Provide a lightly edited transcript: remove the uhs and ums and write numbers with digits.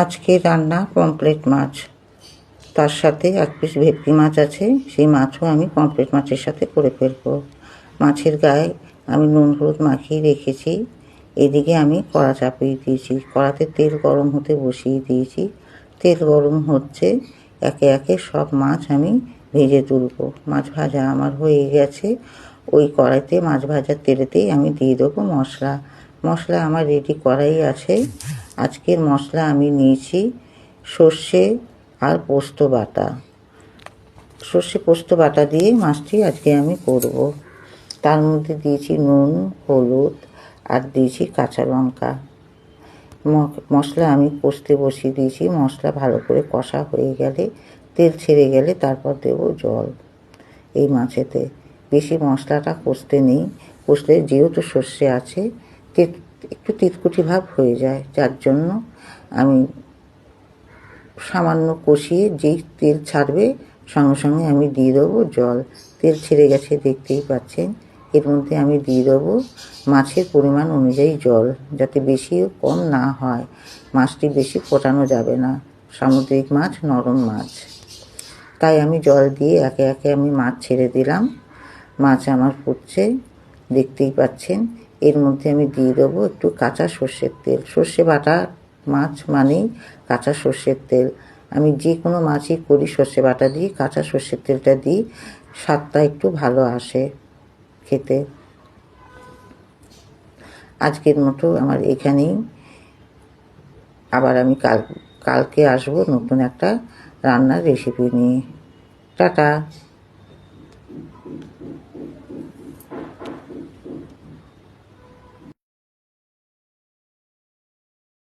আজকে রান্না পমফ্রেট মাছ, তার সাথে এক পিস ভেটকি মাছ আছে, সেই মাছও আমি পমফ্রেট মাছের সাথে করে ফেলবো। মাছের গায়ে আমি নুন হলুদ মাখিয়ে রেখেছি। এদিকে আমি কড়া চাপিয়ে দিয়েছি, কড়াতে তেল গরম হতে বসিয়ে দিয়েছি। তেল গরম হচ্ছে, একে একে সব মাছ আমি ভেজে তুলবো। মাছ ভাজা আমার হয়ে গেছে। ওই কড়াইতে মাছ ভাজার তেলেতেই আমি দিয়ে দেবো মশলা। মশলা আমার রেডি করাই আছে। আজকের মশলা আমি নিয়েছি সর্ষে আর পোস্ত বাটা। সর্ষে পোস্ত বাটা দিয়ে মাছটি আজকে আমি করব। তার মধ্যে দিয়েছি নুন হলুদ আর দিয়েছি কাঁচা লঙ্কা। মশলা আমি কষতে বসিয়ে দিয়েছি। মশলা ভালো করে কষা হয়ে গেলে, তেল ছেড়ে গেলে তারপর দেব জল। এই মাছেতে বেশি মশলাটা কষতে নেই, কষলে যেহেতু সর্ষে আছে একটু তিতকুটি ভাব হয়ে যায়, যার জন্য আমি সামান্য কষিয়ে যেই তেল ছাড়বে সঙ্গে সঙ্গে আমি দিয়ে দেবো জল। তেল ছেড়ে গেছে দেখতেই পাচ্ছেন। এর মধ্যে আমি দিয়ে দেবো মাছের পরিমাণ অনুযায়ী জল, যাতে বেশি কম না হয়। মাছটি বেশি ফোটানো যাবে না, সামুদ্রিক মাছ নরম মাছ। তাই আমি জল দিয়ে একে একে আমি মাছ ছেড়ে দিলাম। মাছ আমার ফুটছে দেখতেই পাচ্ছেন। এর মধ্যে আমি দিয়ে দেবো একটু কাঁচা সর্ষের তেল। সর্ষে বাটা মাছ মানেই কাঁচা সর্ষের তেল। আমি যে কোনো মাছই করি সর্ষে বাটা দিই, কাঁচা সর্ষের তেলটা দিই, স্বাদটা একটু ভালো আসে খেতে। আজকের মতো আমার এখানেই। আবার আমি কালকে আসবো নতুন একটা রান্নার রেসিপি নিয়ে। টাটা।